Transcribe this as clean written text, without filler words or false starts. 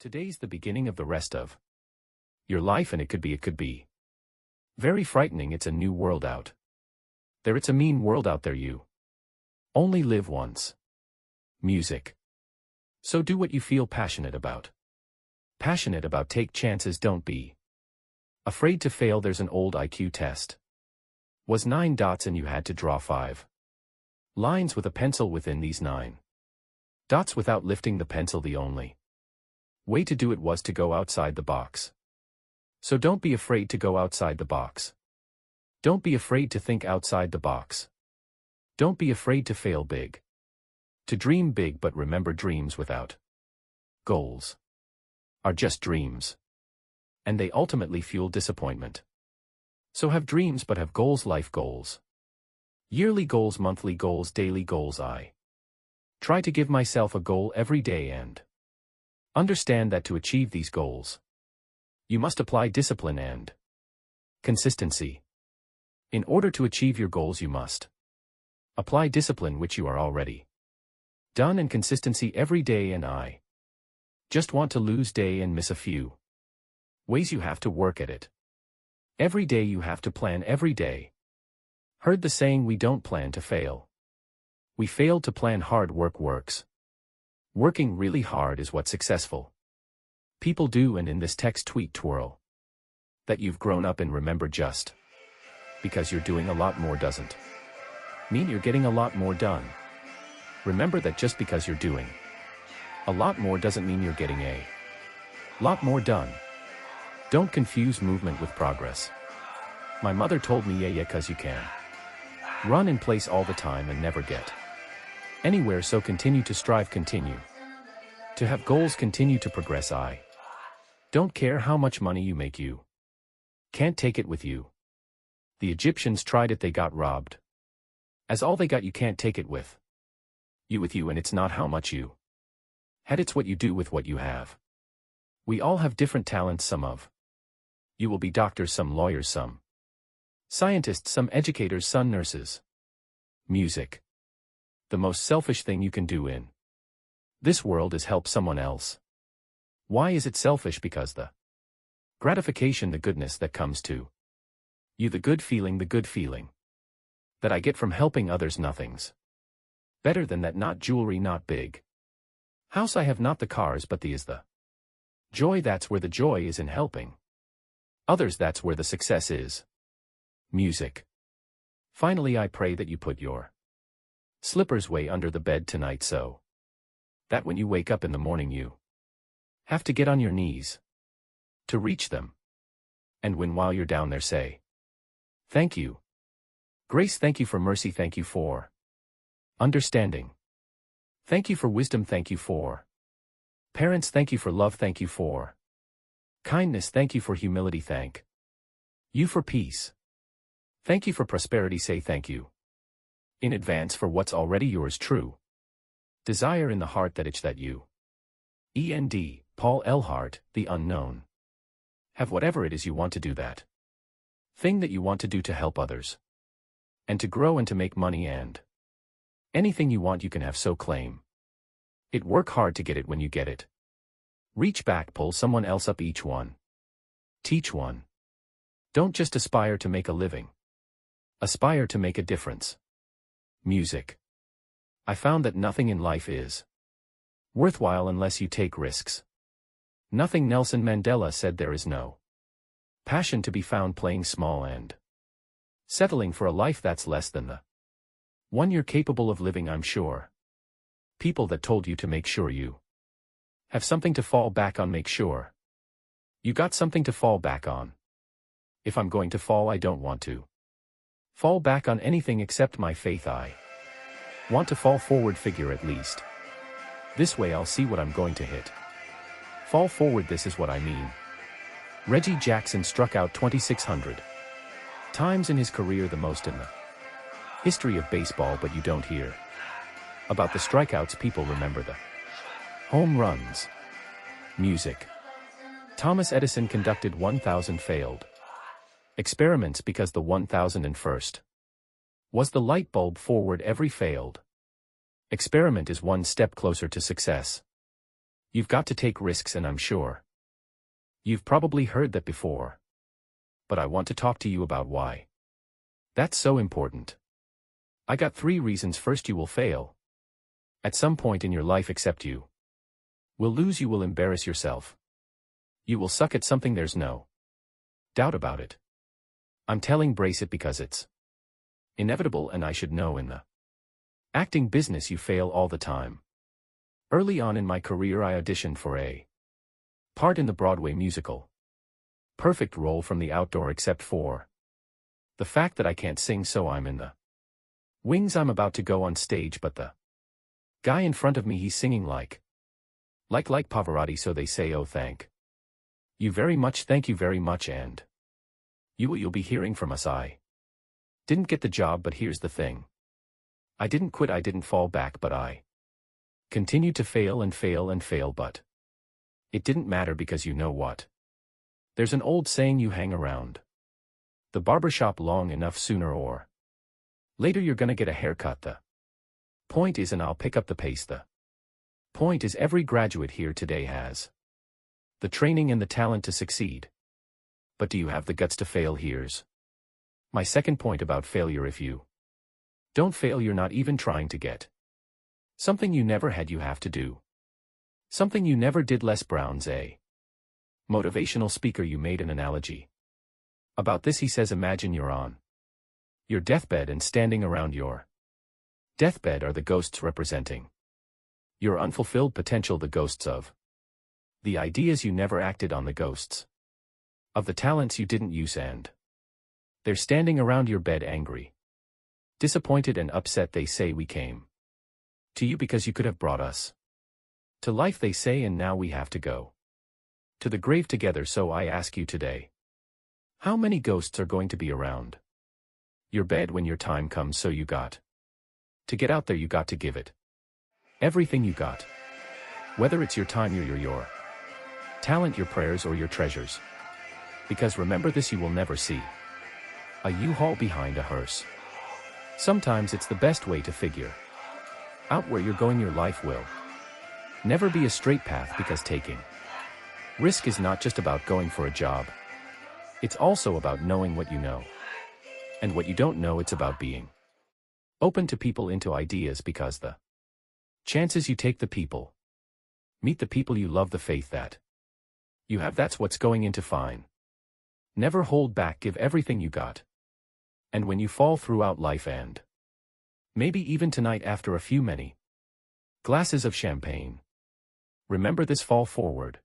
Today's the beginning of the rest of your life, and it could be. Very frightening. It's a new world out there. It's a mean world out there. You only live once. Music. So do what you feel passionate about. Take chances, don't be afraid to fail. There's an old IQ test. Was 9 dots and you had to draw 5 lines with a pencil within these 9 dots without lifting the pencil. The only way to do it was to go outside the box. So don't be afraid to go outside the box. Don't be afraid to think outside the box. Don't be afraid to fail big. To dream big, but remember, dreams without goals are just dreams. And they ultimately fuel disappointment. So have dreams, but have goals, life goals. Yearly goals, monthly goals, daily goals. I try to give myself a goal every day and understand that to achieve these goals, you must apply discipline and consistency. In order to achieve your goals, you must apply discipline, which you are already done, and consistency every day. And I just want to lose day and miss a few ways. You have to work at it every day. You have to plan every day. Heard the saying, we don't plan to fail. We fail to plan. Hard work works. Working really hard is what successful people do. And in this text tweet twirl that you've grown up in, remember, just because you're doing a lot more doesn't mean you're getting a lot more done. Remember that just because you're doing a lot more doesn't mean you're getting a lot more done. Don't confuse movement with progress. My mother told me, yeah, 'cause you can run in place all the time and never get anywhere. So continue to strive, continue to have goals, continue to progress. I don't care how much money you make, you can't take it with you. The Egyptians tried it, they got robbed. As all they got, you can't take it with you, and it's not how much you had, it's what you do with what you have. We all have different talents. Some of you will be doctors, some lawyers, some scientists, some educators, some nurses. Music. The most selfish thing you can do in this world is help someone else. Why is it selfish? Because the gratification, the goodness that comes to you, the good feeling that I get from helping others, nothing's better than that. Not jewelry, not big house I have, not the cars, but the joy. That's where the joy is, in helping others. That's where the success is. Music. Finally, I pray that you put your slippers way under the bed tonight, so that when you wake up in the morning you have to get on your knees to reach them. And when while you're down there, say, thank you. Grace, thank you for mercy, thank you for understanding. Thank you for wisdom, thank you for parents, thank you for love, thank you for kindness, thank you for humility, thank you for peace. Thank you for prosperity, say thank you in advance for what's already yours. True desire in the heart, that itch that you end. Paul Elhart, The Unknown. Have whatever it is you want to do, that thing that you want to do to help others and to grow and to make money, and anything you want you can have, so claim it. Work hard to get it. When you get it, reach back, pull someone else up. Each one teach one. Don't just aspire to make a living. Aspire to make a difference. Music. I found that nothing in life is worthwhile unless you take risks. Nothing. Nelson Mandela said, there is no passion to be found playing small and settling for a life that's less than the one you're capable of living. I'm sure people that told you to make sure you have something to fall back on, make sure you got something to fall back on. If I'm going to fall, I don't want to fall back on anything except my faith. I want to fall forward, figure at least this way I'll see what I'm going to hit. Fall forward, this is what I mean. Reggie Jackson struck out 2,600 times in his career, the most in the history of baseball, but you don't hear about the strikeouts. People remember the home runs. Music. Thomas Edison conducted 1,000 failed experiments because the 1,001st was the light bulb forward. Every failed experiment is one step closer to success. You've got to take risks, and I'm sure you've probably heard that before. But I want to talk to you about why that's so important. I got 3 reasons. First, you will fail at some point in your life, except you will lose, you will embarrass yourself. You will suck at something, there's no doubt about it. I'm telling brace it because it's inevitable, and I should know. In the acting business you fail all the time. Early on in my career I auditioned for a part in the Broadway musical. Perfect role from the outdoor except for the fact that I can't sing, so I'm in the wings. I'm about to go on stage, but the guy in front of me, he's singing like Pavarotti, so they say, "Oh, thank you very much, thank you very much, and you'll be hearing from us." I didn't get the job, but here's the thing. I didn't quit, I didn't fall back, but I continued to fail and fail and fail, but it didn't matter because you know what? There's an old saying, you hang around the barbershop long enough, sooner or later you're gonna get a haircut. The point is, and I'll pick up the pace, the point is every graduate here today has the training and the talent to succeed. But do you have the guts to fail? Here's my second point about failure. If you don't fail, you're not even trying to get something you never had. You have to do something you never did. Les Brown's a motivational speaker. You made an analogy about this. He says, imagine you're on your deathbed, and standing around your deathbed are the ghosts representing your unfulfilled potential, the ghosts of the ideas you never acted on, the ghosts of the talents you didn't use, and they're standing around your bed, angry, disappointed, and upset. They say, we came to you because you could have brought us to life, they say, and now we have to go to the grave together. So I ask you today, how many ghosts are going to be around your bed when your time comes? So you got to get out there, you got to give it everything you got. Whether it's your time, your talent, your prayers, or your treasures. Because remember this, you will never see a U-Haul behind a hearse. Sometimes it's the best way to figure out where you're going. Your life will never be a straight path, because taking risk is not just about going for a job. It's also about knowing what you know and what you don't know. It's about being open to people, into ideas, because the chances you take, the people meet, the people you love, the faith that you have, that's what's going into fine. Never hold back, give everything you got. And when you fall throughout life, and maybe even tonight after a few many glasses of champagne, remember this: fall forward.